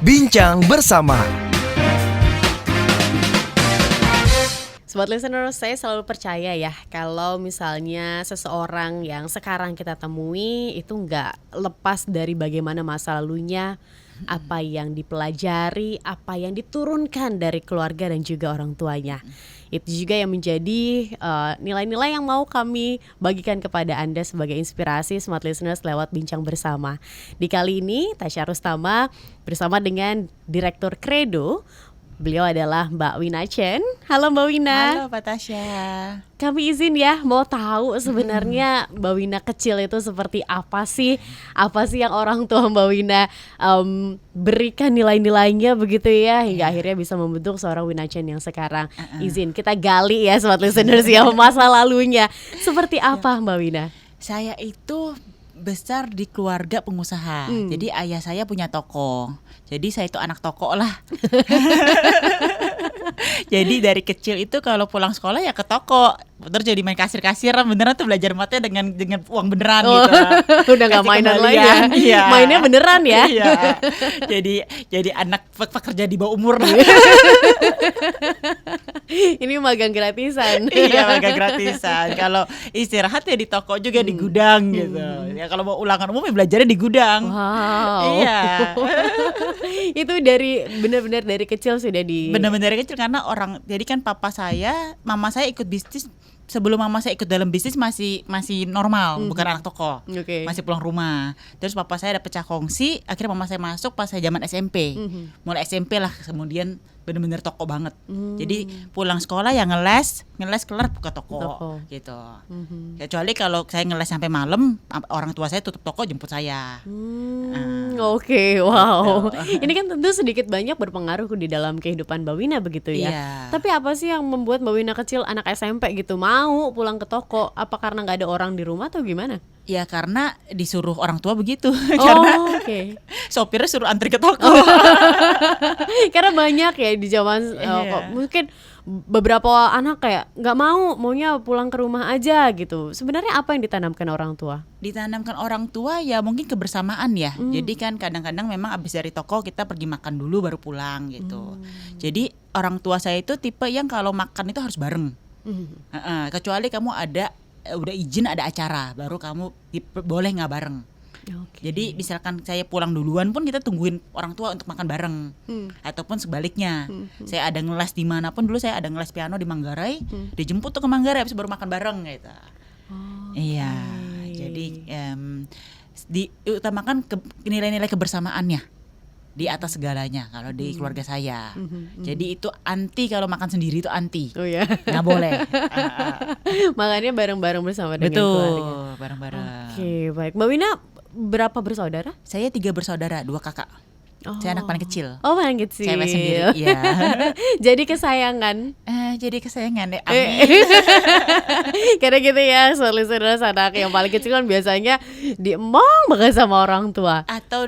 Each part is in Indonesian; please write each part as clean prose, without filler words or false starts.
Bincang bersama. Sobat listener, saya selalu percaya ya kalau misalnya seseorang yang sekarang kita temui itu nggak lepas dari bagaimana masa lalunya, apa yang dipelajari, apa yang diturunkan dari keluarga dan juga orang tuanya. Itu juga yang menjadi nilai-nilai yang mau kami bagikan kepada Anda sebagai inspirasi Smart Listeners lewat Bincang Bersama. Di kali ini Tasya Rustama bersama dengan Direktur Credo. Beliau adalah Mbak Wina Chen. Halo Mbak Wina. Halo Pak Tasya. Kami izin ya mau tahu sebenarnya Mbak Wina kecil itu seperti apa sih? Apa sih yang orang tua Mbak Wina berikan nilai-nilainya begitu ya hingga akhirnya bisa membentuk seorang Wina Chen yang sekarang. Izin kita gali ya Smart Listeners ya masa lalunya. Seperti apa Mbak Wina? Saya itu besar di keluarga pengusaha. Jadi ayah saya punya toko. Jadi saya itu anak toko lah. Jadi dari kecil itu kalau pulang sekolah ya ke toko. Terus jadi main kasir-kasiran, beneran tuh belajar matnya dengan uang beneran gitu. Udah nggak mainan lagi ya. Iya. Mainnya beneran ya. Iya. Jadi anak pekerja di bawah umur. Ini magang gratisan. Iya, magang gratisan. Kalau istirahat ya di toko juga di gudang gitu. Ya kalau mau ulangan umum ya belajarnya di gudang. Wow. Iya. Itu dari benar-benar dari kecil sudah di. Benar-benar dari kecil karena jadi kan mama saya ikut bisnis. Sebelum mama saya ikut dalam bisnis masih normal, bukan anak toko, masih pulang rumah. Terus papa saya ada pecah kongsi, akhirnya mama saya masuk pas saya zaman SMP. Mulai SMP lah, kemudian benar-benar toko banget. Jadi pulang sekolah ya ngeles kelar buka toko. Gitu. Kecuali kalau saya ngeles sampai malam, orang tua saya tutup toko jemput saya. Oke, wow. Ini kan tentu sedikit banyak berpengaruh di dalam kehidupan Mbak Wina begitu ya. Iya. Tapi apa sih yang membuat Mbak Wina kecil anak SMP gitu mau pulang ke toko? Apa karena nggak ada orang di rumah atau gimana? Ya karena disuruh orang tua begitu. Karena sopirnya suruh antri ke toko. Karena banyak ya di zaman mungkin beberapa anak kayak nggak maunya pulang ke rumah aja gitu. Sebenarnya apa yang ditanamkan orang tua? Ditanamkan orang tua ya mungkin kebersamaan ya. Jadi kan kadang-kadang memang abis dari toko kita pergi makan dulu baru pulang gitu. Jadi orang tua saya itu tipe yang kalau makan itu harus bareng. Kecuali kamu udah izin ada acara baru kamu boleh nggak bareng. Jadi misalkan saya pulang duluan pun kita tungguin orang tua untuk makan bareng. Ataupun sebaliknya. Saya ada ngeles di mana pun, dulu saya ada ngeles piano di Manggarai, dijemput tuh ke Manggarai habis baru makan bareng gitu. Iya. Jadi diutamakan nilai-nilai kebersamaannya di atas segalanya kalau di keluarga saya. Jadi itu anti kalau makan sendiri itu anti. Oh ya. Nggak boleh. Makanya bareng-bareng bersama dengan keluarga. Betul, bareng-bareng. Oke, baik. Mbak Wina berapa bersaudara? Saya 3 bersaudara, 2 kakak. Saya anak paling kecil. Oh, paling kecil. Cewek sendiri, iya. Jadi kesayangan. Jadi kesayangan deh. Amin. Karena gitu ya, listeners, anak yang paling kecil kan biasanya diemong banget sama orang tua. Atau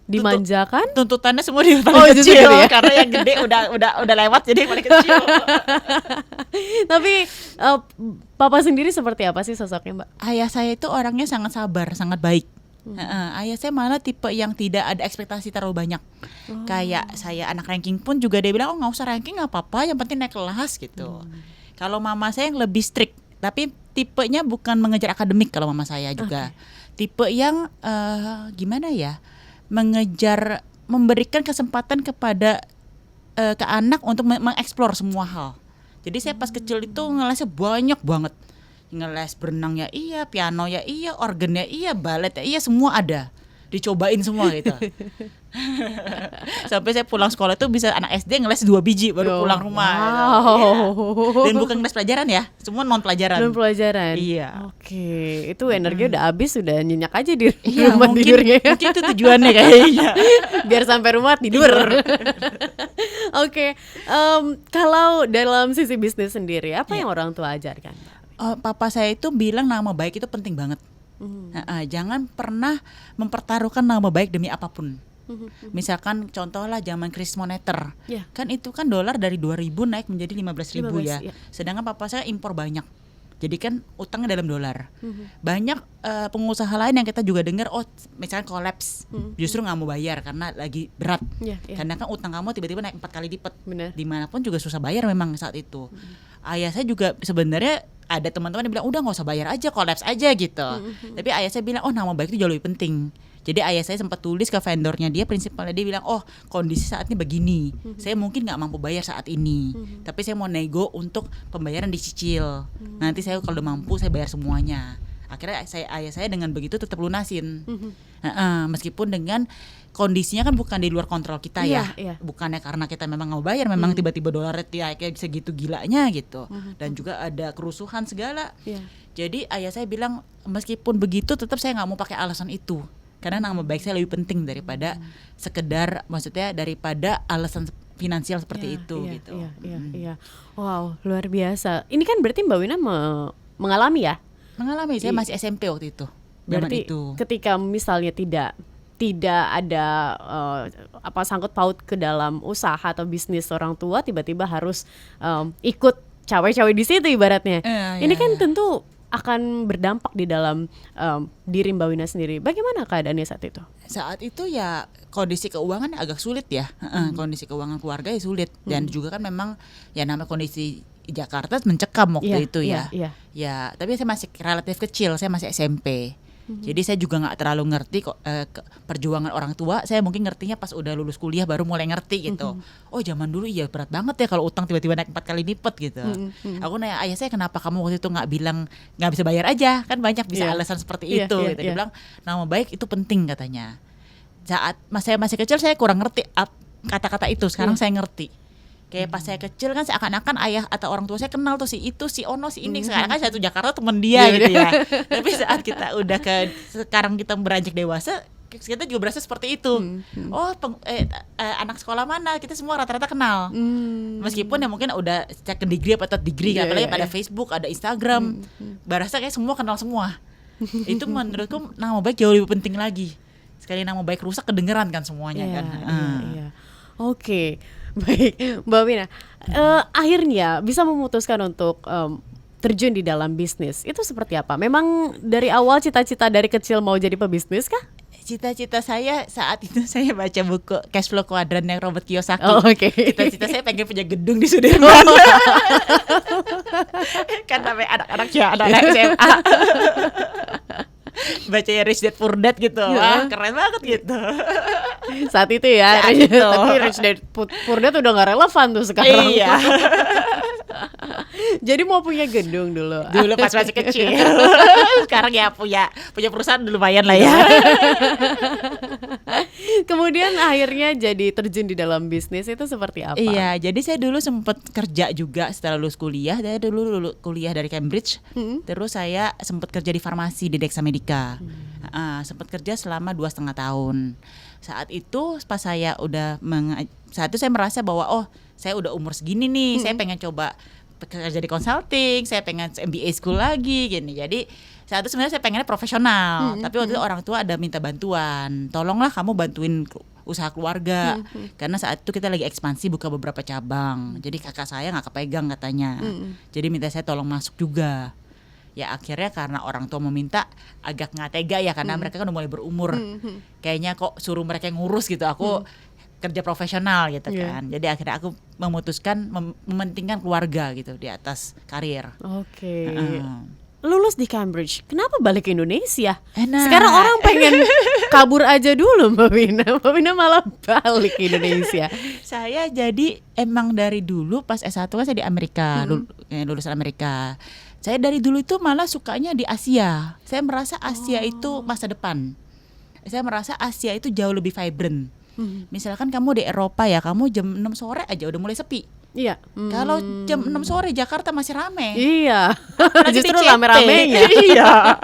dimanjakan, tuntutannya semua di paling kecil ya? Karena yang gede udah lewat jadi yang paling kecil. Tapi papa sendiri seperti apa sih sosoknya, Mbak? Ayah saya itu orangnya sangat sabar, sangat baik. Ayah saya malah tipe yang tidak ada ekspektasi terlalu banyak. Kayak saya anak ranking pun juga dia bilang nggak usah ranking nggak apa-apa, yang penting naik kelas gitu. Kalau mama saya yang lebih strict, tapi tipenya bukan mengejar akademik kalau mama saya juga. Tipe yang gimana ya? Memberikan kesempatan kepada ke anak untuk mengeksplor semua hal. Jadi saya pas kecil itu ngelesnya banyak banget. Ngeles berenang ya iya, piano ya iya, organ ya iya, balet ya iya, semua ada. Dicobain semua gitu. Sampai saya pulang sekolah itu bisa anak SD ngeles 2 biji baru pulang rumah. Gitu. Dan bukan ngeles pelajaran ya, semua non pelajaran. Non pelajaran. Iya. Oke, itu energi udah habis, sudah nyenyak aja di rumah mungkin, tidurnya. Mungkin itu tujuannya kayaknya. Biar sampai rumah tidur. Oke, kalau dalam sisi bisnis sendiri, apa yang orang tua ajarkan? Papa saya itu bilang nama baik itu penting banget. Jangan pernah mempertaruhkan nama baik demi apapun. Misalkan contoh lah zaman krisis moneter, kan itu kan dolar dari 2.000 naik menjadi 15.000 ya. Sedangkan papa saya impor banyak. Jadi kan utangnya dalam dolar. Banyak pengusaha lain yang kita juga dengar, oh misalnya collapse, justru nggak mau bayar karena lagi berat. Karena kan utang kamu tiba-tiba naik 4 kali lipat. Dimanapun juga susah bayar memang saat itu. Ayah saya juga sebenarnya ada teman-teman yang bilang udah nggak usah bayar aja, collapse aja gitu. Tapi ayah saya bilang, oh nama baik itu jauh lebih penting. Jadi ayah saya sempat tulis ke vendornya dia, prinsipalnya dia bilang, oh kondisi saat ini begini, saya mungkin nggak mampu bayar saat ini, tapi saya mau nego untuk pembayaran dicicil. Nanti saya kalau udah mampu saya bayar semuanya. Akhirnya ayah saya dengan begitu tetap lunasin. Meskipun dengan kondisinya kan bukan di luar kontrol kita ya. Bukannya karena kita memang nggak bayar, memang tiba-tiba dolarnya kayak segitu gilanya gitu. Dan juga ada kerusuhan segala. Jadi ayah saya bilang meskipun begitu tetap saya nggak mau pakai alasan itu. Karena nama baik saya lebih penting daripada sekedar, maksudnya daripada alasan finansial seperti itu gitu. Iya. Wow, luar biasa. Ini kan berarti Mbak Wina mengalami ya? Mengalami, saya masih SMP waktu itu. Berarti itu. Ketika misalnya tidak ada sangkut paut ke dalam usaha atau bisnis orang tua, tiba-tiba harus ikut cawe-cawe di situ ibaratnya. Ini kan tentu akan berdampak di dalam diri Mbak Wina sendiri. Bagaimana keadaannya saat itu? Saat itu ya kondisi keuangan agak sulit ya. Kondisi keuangan keluarga ya sulit. Dan juga kan memang ya namanya kondisi Jakarta mencekam waktu itu ya. Ya, tapi saya masih relatif kecil, saya masih SMP. Jadi saya juga nggak terlalu ngerti kok perjuangan orang tua. Saya mungkin ngertinya pas udah lulus kuliah baru mulai ngerti gitu. Oh zaman dulu iya berat banget ya kalau utang tiba-tiba naik 4 kali lipat gitu. Aku nanya ayah saya, kenapa kamu waktu itu nggak bilang nggak bisa bayar aja? Kan banyak bisa alasan seperti itu. Gitu. Dia bilang nama baik itu penting katanya. Saat saya masih kecil saya kurang ngerti kata-kata itu. Sekarang saya ngerti. Kayak pas saya kecil kan seakan-akan ayah atau orang tua saya kenal tuh si itu, si Ono, si ini. Sekarang kan satu Jakarta temen dia gitu ya. Tapi saat kita udah sekarang kita beranjak dewasa, kita juga berasa seperti itu. Oh anak sekolah mana, kita semua rata-rata kenal. Meskipun ya mungkin udah cek degree atau degree, apalagi pada Facebook, ada Instagram, berasa kayak semua kenal semua. Itu menurutku nama baik jauh lebih penting lagi. Sekali nama baik rusak kedengeran kan semuanya kan. Oke. Baik, Mbak Wina, akhirnya bisa memutuskan untuk terjun di dalam bisnis. Itu seperti apa? Memang dari awal cita-cita dari kecil mau jadi pebisnis kah? Cita-cita saya saat itu saya baca buku Cash Flow Quadrant yang Robert Kiyosaki. Cita-cita saya pengen punya gedung di Sudirman. Kan namanya anak-anak ya, anak-anak SMA. Bacanya Rich Dad Poor Dad gitu. Wah, keren banget gitu. Saat itu ya. Tapi Rich Dad Poor Dad udah gak relevan tuh sekarang. Iya. Jadi mau punya gedung dulu pas masih kecil. Sekarang ya punya perusahaan lumayan lah ya. Kemudian akhirnya jadi terjun di dalam bisnis itu seperti apa? Iya, jadi saya dulu sempat kerja juga setelah lulus kuliah. Saya dulu kuliah dari Cambridge. Terus saya sempat kerja di farmasi di Dexa Medica. Sempat kerja selama 2,5 tahun. Saat itu pas saya saat itu saya merasa bahwa saya udah umur segini nih, saya pengen coba kerja di consulting, saya pengen MBA school lagi gini. Jadi saat itu sebenarnya saya pengennya profesional, tapi waktu itu orang tua ada minta bantuan, tolonglah kamu bantuin usaha keluarga, karena saat itu kita lagi ekspansi buka beberapa cabang. Jadi kakak saya nggak kepegang katanya, jadi minta saya tolong masuk juga. Ya akhirnya karena orang tua meminta agak nggak tega ya, karena mereka kan udah mulai berumur, kayaknya kok suruh mereka ngurus gitu, aku kerja profesional gitu kan. Jadi akhirnya aku memutuskan mementingkan keluarga gitu di atas karir. Lulus di Cambridge, kenapa balik ke Indonesia? Sekarang orang pengen kabur aja dulu Mbak Wina. Mbak Wina malah balik ke Indonesia. Saya jadi emang dari dulu pas S1 kan saya di Amerika, lulusan Amerika. Saya dari dulu itu malah sukanya di Asia. Saya merasa Asia itu masa depan. Saya merasa Asia itu jauh lebih vibrant. Misalkan kamu di Eropa ya, kamu jam 6 sore aja udah mulai sepi. Iya. Kalau jam 6 sore Jakarta masih rame. Iya. Justru rame-ramenya. Iya.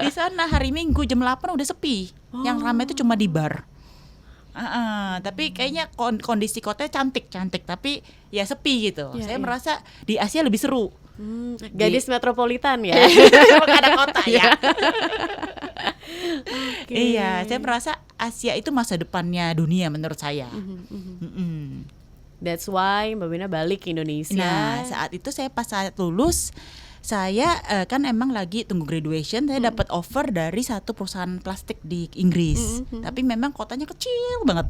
Di sana hari Minggu jam 8 udah sepi. Yang rame itu cuma di bar. Tapi kayaknya kondisi kotanya cantik, tapi ya sepi gitu. Saya merasa di Asia lebih seru. Gadis metropolitan ya. Ada kota ya. Iya, saya merasa Asia itu masa depannya dunia menurut saya. That's why Mbak Wina balik ke Indonesia. Nah, saat itu saya pas saat lulus, Saya kan emang lagi tunggu graduation, saya dapat offer dari satu perusahaan plastik di Inggris. Tapi memang kotanya kecil banget.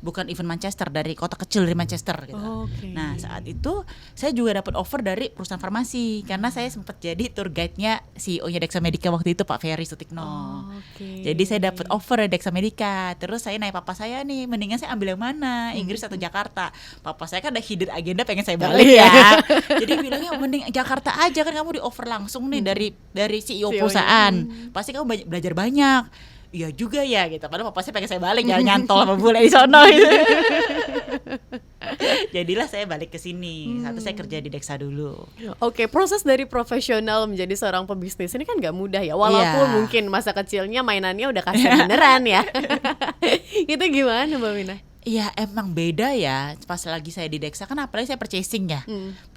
Bukan even Manchester, dari kota kecil dari Manchester gitu. Oke. Nah, saat itu saya juga dapat offer dari perusahaan farmasi karena saya sempat jadi tour guide-nya CEO-nya Dexa Medica waktu itu, Pak Ferry Sutikno. Oke. Jadi saya dapat offer dari Dexa Medica. Terus saya nanya papa saya nih, mendingan saya ambil yang mana, Inggris atau Jakarta? Papa saya kan ada hidden agenda pengen saya balik ya. Jadi bilangnya mending Jakarta aja, kan kamu di offer langsung nih dari CEO CEO-nya. perusahaan. Pasti kamu belajar banyak. Iya juga ya gitu. Padahal papa saya pengen saya balik, jangan nyantol sama bule di sono gitu. Jadilah saya balik ke sini. Satu saya kerja di Dexa dulu. Oke, proses dari profesional menjadi seorang pebisnis ini kan nggak mudah ya. Walaupun Iya. mungkin masa kecilnya mainannya udah kasar beneran ya. Itu gimana Mbak Wina? Iya emang beda ya. Pas lagi saya di Dexa kan apalagi saya purchasing ya.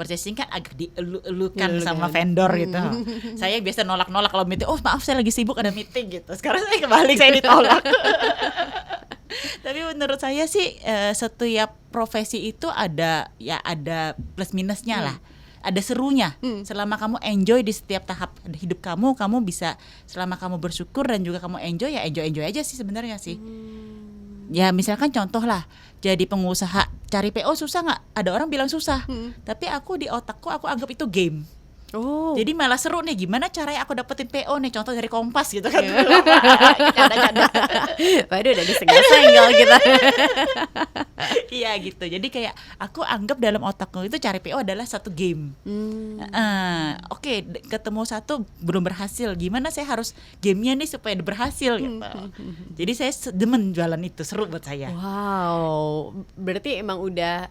Purchasing kan agak dielu-elukan sama vendor gitu. Saya biasa nolak-nolak kalau meeting. Oh maaf saya lagi sibuk ada meeting gitu. Sekarang saya kebalik, saya ditolak. Tapi menurut saya sih setiap profesi itu ada plus minusnya lah. Ada serunya. Selama kamu enjoy di setiap tahap hidup kamu bisa, selama kamu bersyukur dan juga kamu enjoy ya enjoy aja sih sebenarnya sih. Ya misalkan contoh lah, jadi pengusaha cari PO susah nggak? Ada orang bilang susah, tapi aku di otakku aku anggap itu game. Oh. Jadi malah seru nih, gimana caranya aku dapetin PO nih, contoh dari Kompas gitu kan. Canda-canda. Waduh udah disenggol-senggol kita. Iya gitu, jadi kayak aku anggap dalam otakku itu cari PO adalah satu game. Oke, ketemu satu belum berhasil, gimana saya harus gamenya nih supaya berhasil gitu. Jadi saya demen jualan itu, seru buat saya. Wow, berarti emang udah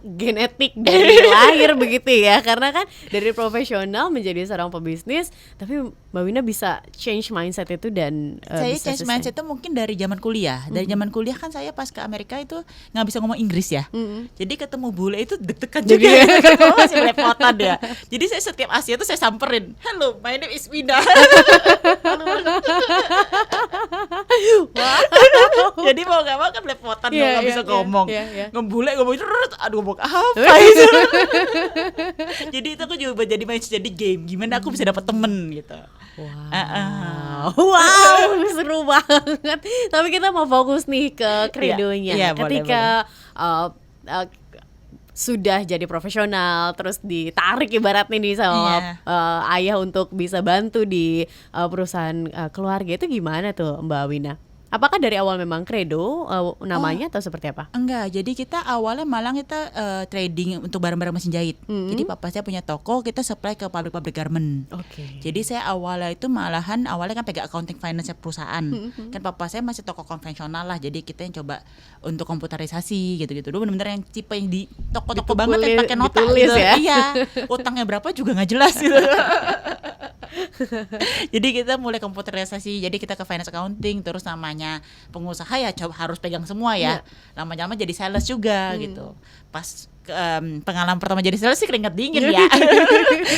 genetik dari lahir begitu ya. Karena kan dari profesional menjadi seorang pebisnis, tapi Mbak Wina bisa change mindset itu dan Saya bisa change sustain. mindset itu mungkin dari zaman kuliah. Dari zaman kuliah kan saya pas ke Amerika itu nggak bisa ngomong Inggris ya. Jadi ketemu bule itu deg-degan juga. Karena masih belepotan ya. Jadi saya setiap Asia tuh saya samperin. Hello, my name is Wina. Jadi mau gak mau kan belepotan dong, Iya, nggak bisa iya, ngomong. iya. Ngembule ngomong aduh ngomong apa itu. Jadi itu aku juga jadi mindset, jadi game. Gimana aku bisa dapat temen gitu. Wow, seru banget. Tapi kita mau fokus nih ke kredonya. Iya, boleh, Ketika sudah jadi profesional, terus ditarik ibaratnya nih sama ayah untuk bisa bantu di perusahaan keluarga, itu gimana tuh Mbak Wina? Apakah dari awal memang kredo namanya atau seperti apa? Enggak, jadi kita awalnya malah kita trading untuk barang-barang mesin jahit. Jadi papa saya punya toko, kita supply ke pabrik-pabrik garment. Oke. Jadi saya awalnya kan pegang accounting finance perusahaan. Kan papa saya masih toko konvensional lah, jadi kita yang coba untuk komputerisasi gitu-gitu. Dulu benar-benar yang tipe yang di toko-toko banget yang pakai nota ditulis gitu. ya. Iya, utangnya berapa juga nggak jelas gitu. Jadi kita mulai komputerisasi, jadi kita ke finance accounting, terus namanya pengusaha ya harus pegang semua ya. Lama-lama jadi sales juga gitu. Pas pengalaman pertama jadi sales sih keringat dingin ya.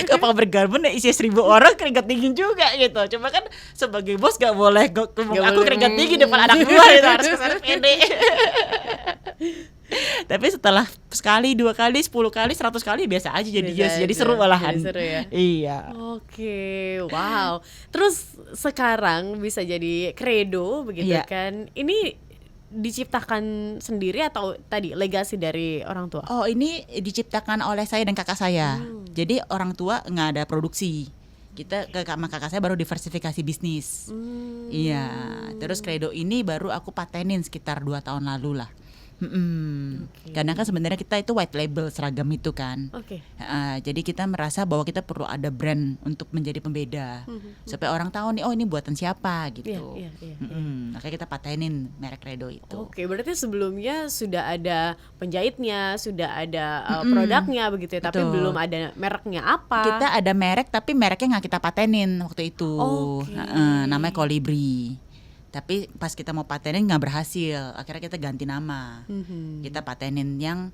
Ke pabrik garment isi 1.000 orang keringat dingin juga gitu. Cuma kan sebagai bos gak boleh aku keringat dingin depan anak buah itu, harus kesana pede. Tapi setelah sekali, 2 kali, 10 kali, 100 kali biasa aja jadi seru malahan. Jadi seru ya. Iya. Oke, wow. Terus sekarang bisa jadi kredo begitu Iya. kan? Ini diciptakan sendiri atau tadi legasi dari orang tua? Oh, ini diciptakan oleh saya dan kakak saya. Jadi orang tua nggak ada produksi. Kita sama kakak saya baru diversifikasi bisnis. Iya. Terus kredo ini baru aku patenin sekitar 2 tahun lalu lah. Karena kan sebenarnya kita itu white label seragam itu kan. Oke. Jadi kita merasa bahwa kita perlu ada brand untuk menjadi pembeda, supaya orang tahu nih, oh ini buatan siapa gitu. Iya. Makanya kita patenin merek kredo itu. Oke, berarti sebelumnya sudah ada penjahitnya, sudah ada produknya begitu ya, tapi Betul. belum ada mereknya apa. Kita ada merek tapi mereknya nggak kita patenin waktu itu. Oke. Namanya Kolibri. Tapi pas kita mau patenin nggak berhasil. Akhirnya kita ganti nama. Kita patenin yang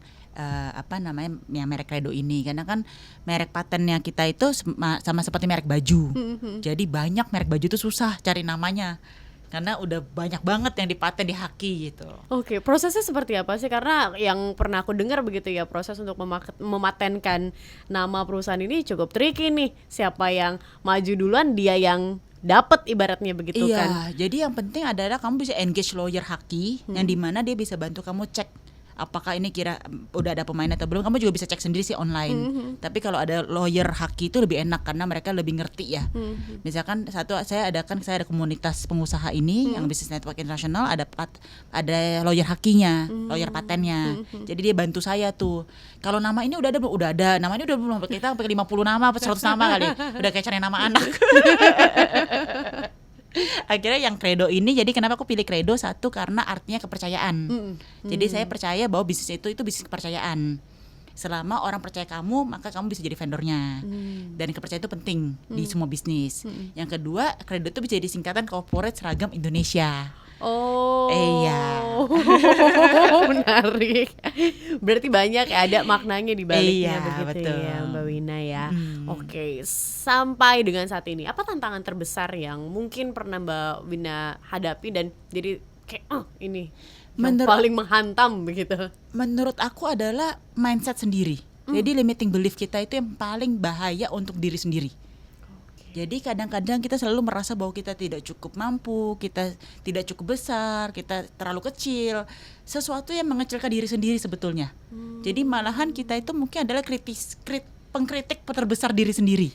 yang merek kredo ini. Karena kan merek patennya kita itu sama seperti merek baju. Jadi banyak merek baju itu susah cari namanya. karena udah banyak banget yang dipaten di Haki gitu. Oke, prosesnya seperti apa sih? Karena yang pernah aku dengar begitu ya, proses untuk mematenkan nama perusahaan ini cukup tricky nih. Siapa yang maju duluan dia yang dapat ibaratnya begitu kan. Iya, jadi yang penting adalah kamu bisa engage lawyer Haki yang dimana dia bisa bantu kamu cek apakah ini kira udah ada pemain atau belum. Kamu juga bisa cek sendiri sih online. Tapi kalau ada lawyer Haki itu lebih enak karena mereka lebih ngerti ya. Misalkan saya ada komunitas pengusaha ini yang Business Network International, ada lawyer Hakinya, lawyer patennya. Jadi dia bantu saya tuh. Kalau nama ini udah ada, nama ini udah belum, kita sampai 50 nama, 100 nama kali. Udah kayak cari nama anak. Akhirnya yang Credo ini, jadi kenapa aku pilih Credo? Satu, karena artinya kepercayaan. Jadi saya percaya bahwa bisnis itu bisnis kepercayaan. Selama orang percaya kamu, maka kamu bisa jadi vendornya. Dan kepercayaan itu penting di semua bisnis. Yang kedua, Credo itu bisa jadi singkatan Corporate Seragam Indonesia. Oh, iya. Menarik. Berarti banyak ya, ada maknanya di baliknya begitu betul. ya Mbak Wina ya. Oke, sampai dengan saat ini apa tantangan terbesar yang mungkin pernah Mbak Wina hadapi dan jadi kayak ini yang paling menghantam begitu? Menurut aku adalah mindset sendiri. Jadi limiting belief kita itu yang paling bahaya untuk diri sendiri. Jadi kadang-kadang kita selalu merasa bahwa kita tidak cukup mampu, kita tidak cukup besar, kita terlalu kecil. Sesuatu yang mengecilkan diri sendiri sebetulnya. Jadi malahan kita itu mungkin adalah pengkritik terbesar diri sendiri.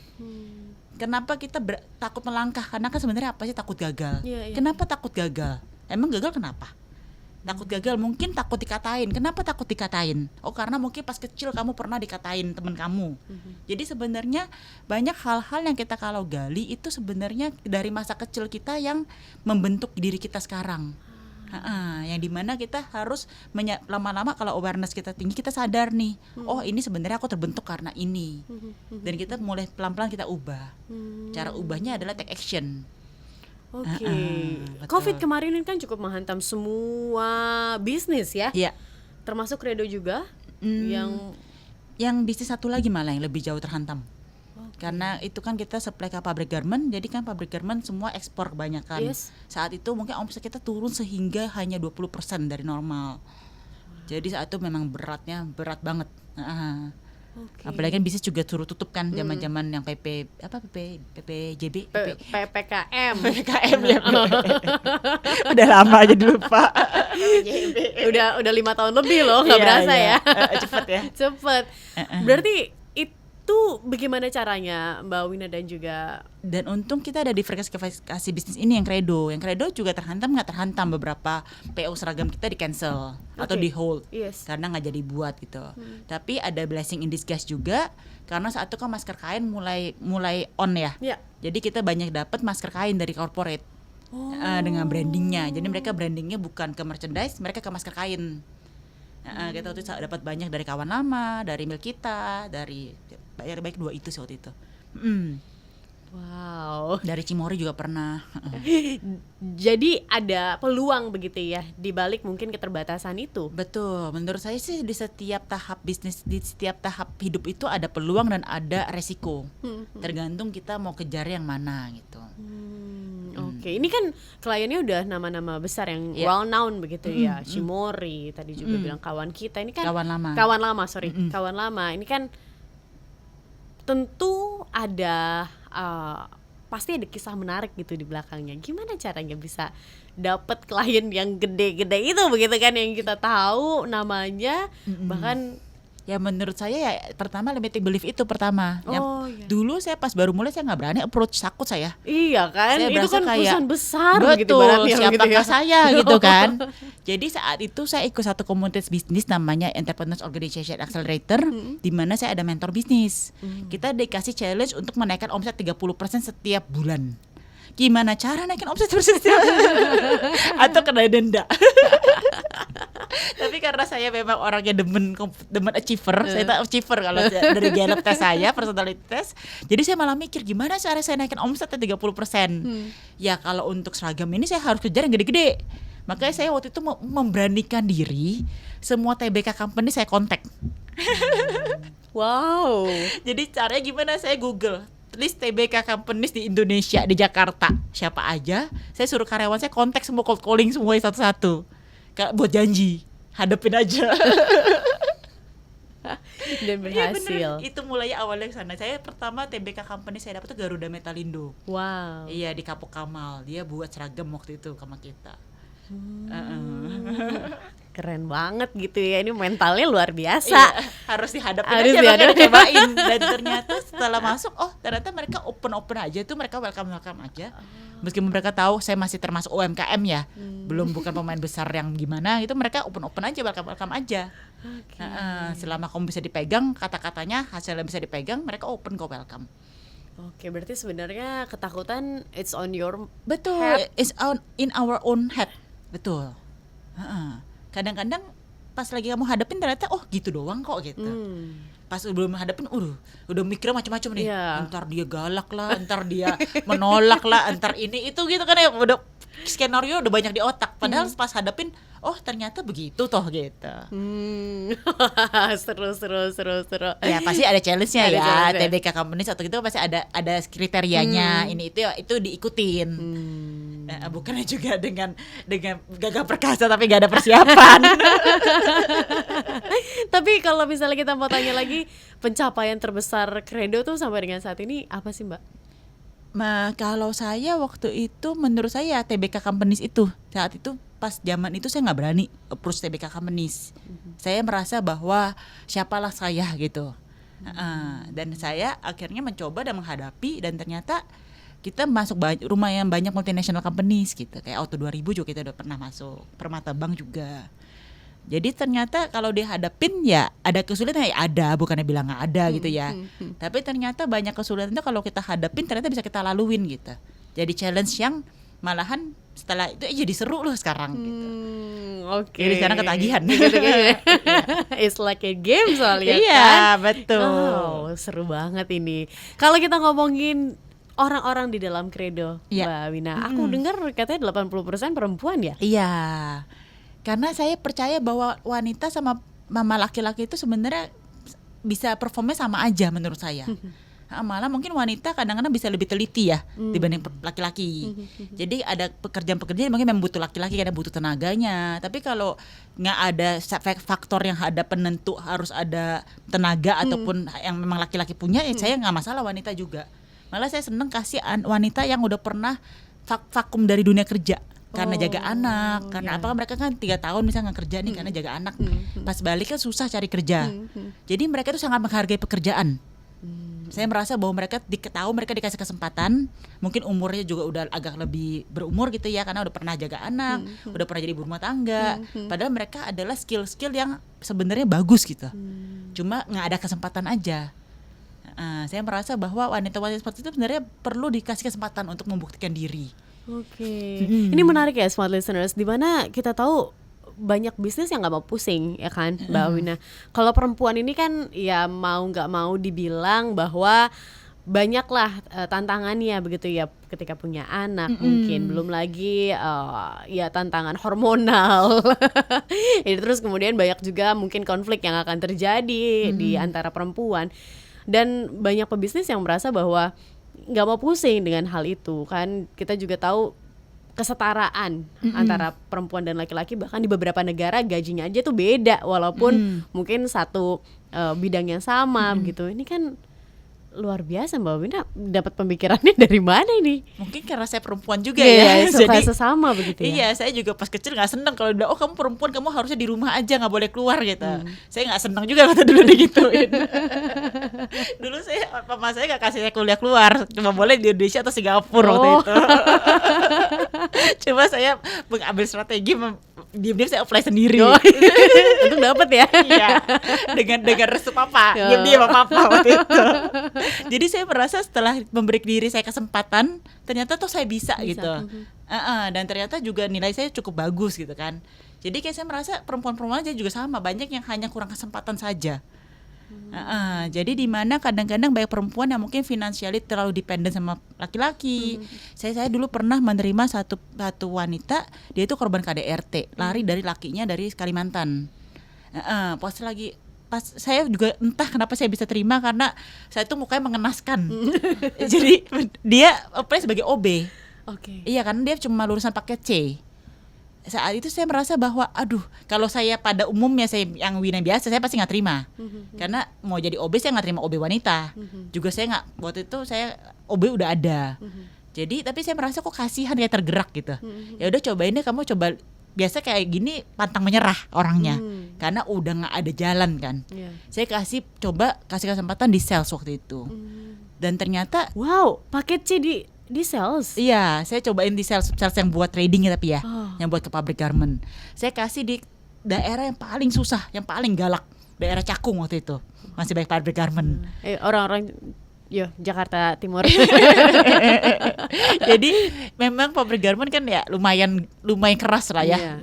Kenapa kita takut melangkah? Karena kan sebenarnya apa sih takut gagal? Kenapa takut gagal? Emang gagal kenapa? Takut gagal mungkin takut dikatain. Kenapa takut dikatain? Oh, karena mungkin pas kecil kamu pernah dikatain teman kamu. Jadi sebenarnya banyak hal-hal yang kita kalau gali itu sebenarnya dari masa kecil kita yang membentuk diri kita sekarang. Yang dimana kita harus lama-lama kalau awareness kita tinggi, kita sadar nih, oh ini sebenarnya aku terbentuk karena ini. Dan kita mulai pelan-pelan kita ubah. Cara ubahnya adalah take action. Oke. Covid kemarin ini kan cukup menghantam semua bisnis ya. Iya. Termasuk Credo juga yang bisnis satu lagi malah yang lebih jauh terhantam. Karena itu kan kita supply ke pabrik garment, jadi kan pabrik garment semua ekspor kebanyakan. Saat itu mungkin omset kita turun sehingga hanya 20% dari normal. Jadi saat itu memang berat banget. Apalagi kan bisnis juga suruh tutup kan zaman-zaman yang PPJB, PPKM ya. Udah lama aja lupa. udah 5 tahun lebih loh, nggak berasa ya. Cepet ya. Cepet. Berarti itu bagaimana caranya Mbak Wina dan juga. Dan untung kita ada diversifikasi bisnis ini yang Credo. Yang Credo juga nggak terhantam, beberapa PO seragam kita di cancel atau di hold karena nggak jadi buat gitu. Tapi ada blessing in disguise juga karena saat itu kan masker kain mulai on ya. Jadi kita banyak dapat masker kain dari corporate dengan brandingnya. Jadi mereka brandingnya bukan ke merchandise, mereka ke masker kain. Kita waktu itu dapat banyak dari kawan lama, dari milik kita, dari baik 2 itu waktu itu. Wow. Dari Cimory juga pernah. Jadi ada peluang begitu ya di balik mungkin keterbatasan itu. Betul. Menurut saya sih di setiap tahap bisnis, di setiap tahap hidup itu ada peluang dan ada resiko. Tergantung kita mau kejar yang mana gitu. Oke, ini kan kliennya udah nama-nama besar yang well known begitu ya. Cimory tadi juga bilang kawan kita, ini kan kawan lama. Ini kan tentu ada pasti ada kisah menarik gitu di belakangnya. Gimana caranya bisa dapat klien yang gede-gede itu begitu kan, yang kita tahu namanya bahkan. Ya menurut saya ya pertama limiting belief itu pertama. Dulu saya pas baru mulai saya nggak berani approach, takut saya. Iya kan, saya itu kan perusahaan besar. Betul, gitu, siapakah saya gitu kan. Jadi saat itu saya ikut satu komunitas bisnis namanya Entrepreneurs Organization Accelerator, di mana saya ada mentor bisnis. Kita dikasih challenge untuk menaikkan omset 30% setiap bulan. Gimana cara naikin omset setiap atau kena denda. Tapi karena saya memang orangnya demen achiever, saya tak achiever kalau dari Gallup tes saya, personality test. Jadi saya malah mikir gimana cara saya naikin omsetnya 30%. Ya kalau untuk seragam ini saya harus kejar yang gede-gede. Makanya saya waktu itu memberanikan diri, semua TBK company saya kontak. Wow. Jadi caranya gimana? Saya Google list TBK companies di Indonesia, di Jakarta, siapa aja, saya suruh karyawan saya kontak semua, cold calling semua satu-satu buat janji, hadapin aja. Dan Iya berhasil. bener, itu mulai awalnya ke sana. Saya pertama TBK company saya dapat tuh Garuda Metalindo. Wow. Iya, di Kapuk Kamal, dia buat seragam waktu itu sama kita. Keren banget gitu ya, ini mentalnya luar biasa. Iya, harus dihadapin Harus aja, makanya dihadapin. cobain. Dan ternyata setelah masuk, ternyata mereka open aja tuh, mereka welcome aja. Meskipun mereka tahu saya masih termasuk UMKM ya, bukan pemain besar yang gimana, itu mereka open aja, welcome aja. Selama kamu bisa dipegang, kata-katanya hasilnya bisa dipegang, mereka open kok, welcome. Oke, berarti sebenarnya ketakutan it's on your Betul, head. it's in our own head. Betul. Kadang-kadang pas lagi kamu hadapin ternyata gitu doang kok gitu. Pas belum hadapin udah mikirnya macam-macam nih. Iya. Entar dia galak lah, entar dia menolak lah, entar ini itu gitu kan ya, udah skenario udah banyak di otak. Padahal pas hadapin ternyata begitu toh gitu. Seru. Ya pasti ada challenge-nya Ada ya. challenge-nya. TBK company atau gitu pasti ada kriterianya. Ini itu diikutin. Bukannya juga dengan gagah perkasa tapi gak ada persiapan. Tapi kalau misalnya kita mau tanya lagi, pencapaian terbesar Credo tuh sampai dengan saat ini apa sih, Mbak? Kalau saya waktu itu, menurut saya TBK companies itu saat itu pas zaman itu saya nggak berani approach TBK companies. Saya merasa bahwa siapalah saya gitu. Dan saya akhirnya mencoba dan menghadapi, dan ternyata kita masuk lumayan banyak multinational companies gitu, kayak Auto 2000 juga kita udah pernah masuk, Permata Bank juga. Jadi ternyata kalau dihadapin ya ada kesulitan, ya ada, bukannya bilang nggak ada gitu ya. Tapi ternyata banyak kesulitan itu kalau kita hadapin ternyata bisa kita laluin gitu. Jadi challenge yang malahan setelah itu jadi seru loh sekarang gitu. Oke. Jadi sekarang ketagihan. It's like a game soalnya Iya, kan. betul. Seru banget ini. Kalau kita ngomongin orang-orang di dalam Credo, Iya. Mbak Wina, aku dengar katanya 80% perempuan ya? Iya. Karena saya percaya bahwa wanita sama mama laki-laki itu sebenarnya bisa performnya sama aja menurut saya. Malah mungkin wanita kadang-kadang bisa lebih teliti ya dibanding laki-laki. Jadi ada pekerjaan-pekerjaan yang mungkin memang butuh laki-laki karena butuh tenaganya. Tapi kalau nggak ada faktor yang ada penentu harus ada tenaga ataupun yang memang laki-laki punya, saya nggak masalah wanita juga. Malah saya seneng kasih wanita yang udah pernah vakum dari dunia kerja. Karena jaga anak, karena apa, mereka kan 3 tahun misalnya nggak kerja nih karena jaga anak. Pas balik kan susah cari kerja. Jadi mereka tuh sangat menghargai pekerjaan. Saya merasa bahwa mereka dikasih kesempatan, mungkin umurnya juga udah agak lebih berumur gitu ya, karena udah pernah jaga anak, udah pernah jadi ibu rumah tangga. Padahal mereka adalah skill-skill yang sebenarnya bagus gitu. Cuma nggak ada kesempatan aja. Saya merasa bahwa wanita-wanita seperti itu sebenarnya perlu dikasih kesempatan untuk membuktikan diri. Oke. Ini menarik ya, smart listeners, di mana kita tahu banyak bisnis yang nggak mau pusing ya kan, Mbak Wina. Kalau perempuan ini kan ya mau nggak mau dibilang bahwa banyaklah tantangannya begitu ya, ketika punya anak mungkin, belum lagi ya tantangan hormonal. Terus kemudian banyak juga mungkin konflik yang akan terjadi di antara perempuan, dan banyak pebisnis yang merasa bahwa nggak mau pusing dengan hal itu kan. Kita juga tahu kesetaraan antara perempuan dan laki-laki, bahkan di beberapa negara gajinya aja tuh beda walaupun mungkin satu bidang yang sama begitu. Ini kan luar biasa, Mbak Wina, dapat pemikirannya dari mana ini? Mungkin karena saya perempuan juga ya, jadi sesama begitu ya. Iya, saya juga pas kecil nggak seneng kalau bilang kamu perempuan, kamu harusnya di rumah aja, nggak boleh keluar gitu. Saya nggak seneng juga waktu dulu digituin. Dulu mama saya nggak kasih saya kuliah keluar, cuma boleh di Indonesia atau Singapura waktu itu. Cuma saya mengambil strategi diam-diam saya apply sendiri. Untung dapat ya. Iya, dengan restu papa, diam-diam sama papa waktu itu. Jadi saya merasa setelah memberi diri saya kesempatan, ternyata tuh saya bisa. Gitu. Dan ternyata juga nilai saya cukup bagus gitu kan. Jadi kayak saya merasa perempuan-perempuan aja juga sama, banyak yang hanya kurang kesempatan saja. Jadi di mana kadang-kadang banyak perempuan yang mungkin financially terlalu dependent sama laki-laki. Saya dulu pernah menerima satu wanita, dia itu korban KDRT, lari dari lakinya dari Kalimantan. Pas pas saya juga entah kenapa saya bisa terima karena saya tuh mukanya mengenaskan. Jadi dia apply sebagai OB. Oke. Iya, karena dia cuma lulusan paket C. Saat itu saya merasa bahwa aduh, kalau saya pada umumnya saya yang Wina biasa saya pasti nggak terima. Karena mau jadi OB saya nggak terima OB wanita. Juga saya nggak, waktu itu saya OB udah ada. Jadi tapi saya merasa kok kasihan, kayak tergerak gitu. Ya udah cobain deh, kamu coba. Biasa kayak gini pantang menyerah orangnya. Karena udah nggak ada jalan kan. Saya kasih kesempatan di sales waktu itu. Dan ternyata Wow, paket C di sales. iya, saya cobain di sales yang buat trading ya, tapi ya, yang buat ke pabrik garment. Saya kasih di daerah yang paling susah, yang paling galak, daerah Cakung waktu itu. Masih banyak pabrik garment. Orang-orang Jakarta Timur. Jadi memang pabrik garment kan ya lumayan keras lah ya,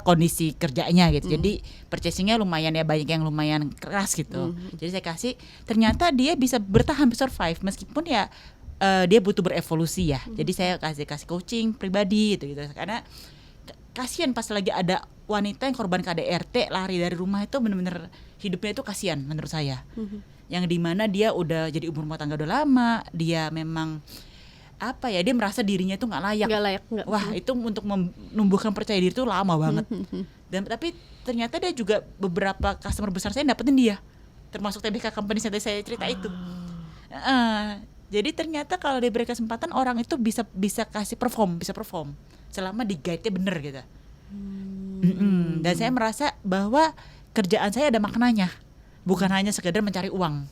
kondisi kerjanya gitu. Jadi purchasingnya lumayan ya, banyak yang lumayan keras gitu. Jadi saya kasih, ternyata dia bisa bertahan, survive meskipun ya dia butuh berevolusi ya. Jadi saya kasih coaching pribadi gitu. Karena kasihan pas lagi ada wanita yang korban KDRT lari dari rumah, itu benar-benar hidupnya itu kasihan menurut saya. Yang dimana dia udah jadi ibu rumah tangga udah lama, dia memang dia merasa dirinya itu nggak layak. Wah, itu untuk menumbuhkan percaya diri itu lama banget. Dan tapi ternyata dia juga, beberapa customer besar saya dapetin dia, termasuk TBK company saya cerita itu. Jadi ternyata kalau diberi kesempatan, orang itu bisa perform selama di guide-nya bener gitu. Dan saya merasa bahwa kerjaan saya ada maknanya, bukan hanya sekedar mencari uang,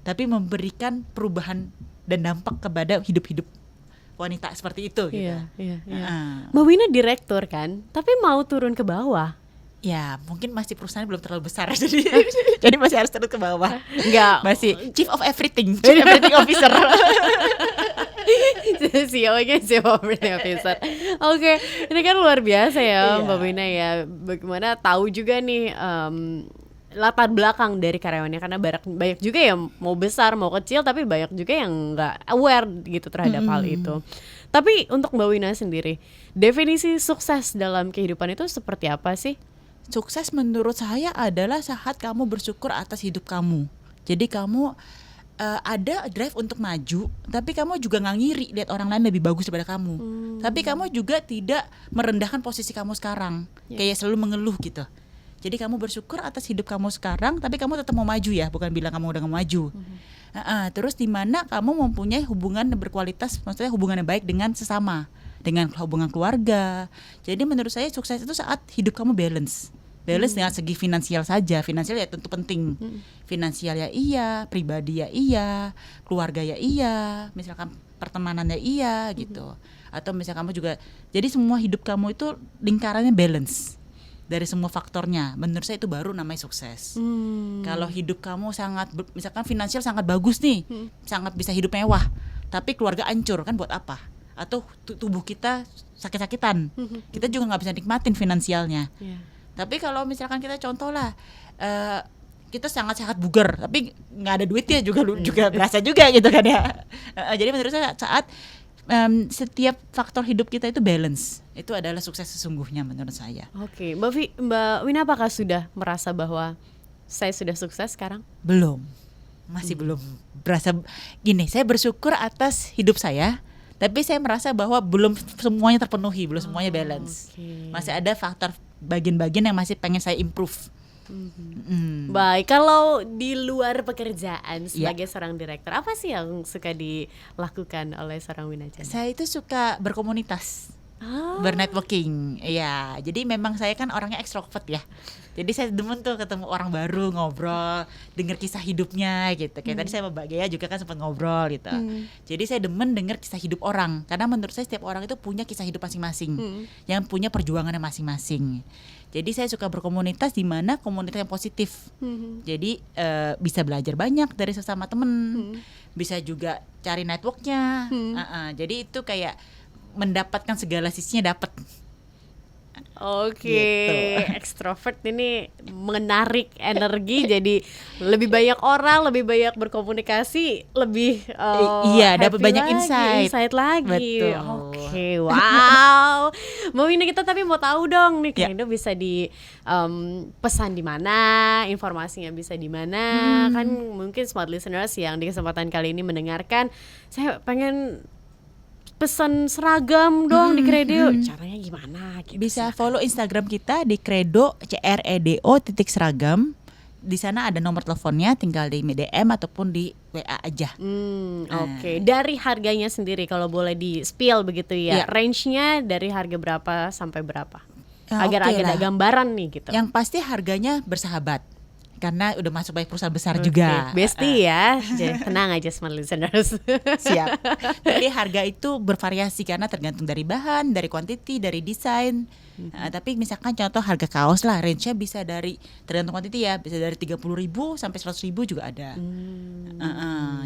tapi memberikan perubahan dan dampak kepada hidup wanita seperti itu gitu. Iya. Mbak Wina direktur kan, tapi mau turun ke bawah. Ya mungkin masih perusahaan belum terlalu besar, jadi masih harus turun ke bawah. Enggak, masih chief everything officer. CEO-nya Chief Operating Officer. Oke, ini kan luar biasa ya Mbak Wina ya. Bagaimana tahu juga nih latar belakang dari karyawannya, karena banyak juga yang mau besar mau kecil, tapi banyak juga yang nggak aware gitu terhadap hal itu. Tapi untuk Mbak Wina sendiri, definisi sukses dalam kehidupan itu seperti apa sih? Sukses menurut saya adalah saat kamu bersyukur atas hidup kamu. Jadi kamu ada drive untuk maju, tapi kamu juga nggak ngiri lihat orang lain lebih bagus daripada kamu. Tapi kamu juga tidak merendahkan posisi kamu sekarang, kayak selalu mengeluh gitu. Jadi kamu bersyukur atas hidup kamu sekarang, tapi kamu tetap mau maju ya, bukan bilang kamu udah nggak maju. Terus di mana kamu mempunyai hubungan berkualitas, maksudnya hubungan yang baik dengan sesama, dengan hubungan keluarga. Jadi menurut saya sukses itu saat hidup kamu balance dengan segi finansial saja. Finansial ya tentu penting. Finansial ya iya, pribadi ya iya, keluarga ya iya, misalkan pertemanannya iya gitu. Atau misalkan kamu juga, jadi semua hidup kamu itu lingkarannya balance dari semua faktornya. Menurut saya itu baru namanya sukses. Kalau hidup kamu sangat, misalkan finansial sangat bagus nih, sangat bisa hidup mewah, tapi keluarga hancur, kan buat apa? Atau tubuh kita sakit-sakitan, kita juga nggak bisa nikmatin finansialnya. Tapi kalau misalkan kita contoh lah, kita sangat sehat bugar, tapi nggak ada duitnya juga berasa juga gitu kan ya. Jadi menurut saya saat setiap faktor hidup kita itu balance, itu adalah sukses sesungguhnya menurut saya. Oke, Mbak Wina apakah sudah merasa bahwa saya sudah sukses sekarang? Belum, masih belum berasa. Gini, saya bersyukur atas hidup saya, tapi saya merasa bahwa belum semuanya terpenuhi, belum semuanya balance. Masih ada faktor bagian-bagian yang masih pengen saya improve. Baik, kalau di luar pekerjaan sebagai seorang direktur, apa sih yang suka dilakukan oleh seorang Wina Chandra? Saya itu suka berkomunitas, bernetworking. Iya, jadi memang saya kan orangnya ekstrovert ya. Jadi saya demen tuh ketemu orang baru, ngobrol, denger kisah hidupnya gitu. Kayak tadi saya sama Mbak Gea juga kan sempat ngobrol gitu. Jadi saya demen denger kisah hidup orang, karena menurut saya setiap orang itu punya kisah hidup masing-masing, yang punya perjuangannya masing-masing. Jadi saya suka berkomunitas di mana komunitas yang positif. Jadi bisa belajar banyak dari sesama temen, bisa juga cari networknya. Jadi itu kayak mendapatkan segala sisinya dapat. Oke, Gitu. ekstrovert ini menarik energi, jadi lebih banyak orang, lebih banyak berkomunikasi, lebih Iya, dapat happy banyak lagi, insight. lagi. Betul. Oke, wow. Mbak Wina, kita tapi mau tahu dong nih, Ya. Kredo bisa di pesan di mana, informasinya bisa di mana? Kan mungkin smart listeners yang di kesempatan kali ini mendengarkan, saya pengen pesan seragam dong di Kredo, caranya gimana gitu? Bisa Silakan. follow Instagram kita di Credo CREDO.seragam. Di sana ada nomor teleponnya, tinggal di DM ataupun di WA aja. Oke. Dari harganya sendiri kalau boleh di spill begitu ya, Iya. range-nya dari harga berapa sampai berapa? Ya, Agar oke ada lah. gambaran nih gitu. Yang pasti harganya bersahabat karena udah masuk banyak perusahaan besar Oke, juga. bestie ya. Jadi, tenang aja smart listeners. Siap. Jadi harga itu bervariasi karena tergantung dari bahan, dari quantity, dari desain. Tapi misalkan contoh harga kaos lah, range-nya bisa dari tergantung quantity ya, bisa dari 30.000 sampai 100.000 juga ada.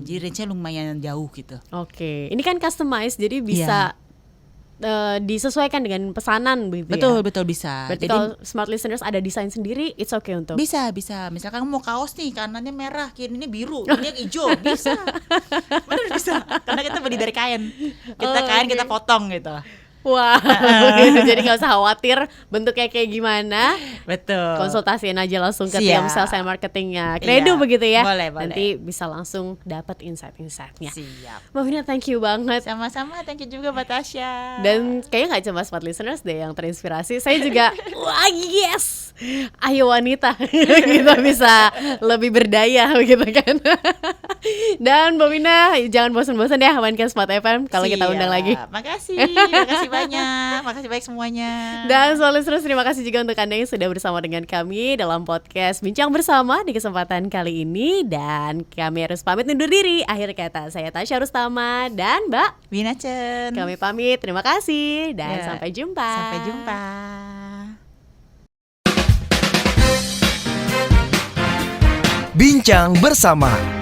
Jadi range-nya lumayan jauh gitu. Oke. Ini kan customize jadi bisa disesuaikan dengan pesanan begitu ya. Betul bisa. Berarti Jadi kalau smart listeners ada desain sendiri, it's okay untuk. bisa. Misalkan kamu mau kaos nih, kanannya merah, kirinya biru, ini yang hijau, bisa. Bener bisa. Karena kita beli dari kain. Kita potong gitu. Wah, jadi nggak usah khawatir bentuknya kayak gimana. Betul. Konsultasiin aja langsung ke Siap. tim sales and marketingnya Kredo Iya, begitu ya. boleh. Nanti bisa langsung dapat insight-insightnya. Siap. Mbak Vina, thank you banget. Sama-sama, thank you juga Mbak Tasya. Dan kayaknya nggak cuma smart listeners deh yang terinspirasi. Saya juga, wah yes, ayo wanita, kita bisa lebih berdaya begitu kan. Dan Mbak Vina, jangan bosan-bosan ya mainkan Smart FM kalau kita undang lagi. Makasih banyak. Makasih baik semuanya. Dan smart listeners, terima kasih juga untuk Anda yang sudah bersama dengan kami dalam podcast Bincang Bersama di kesempatan kali ini. Dan kami harus pamit undur diri. Akhir kata, saya Tasya Rustama dan Mbak Wina Chen. Kami pamit, terima kasih dan Ya, sampai jumpa. Sampai jumpa. Bincang Bersama.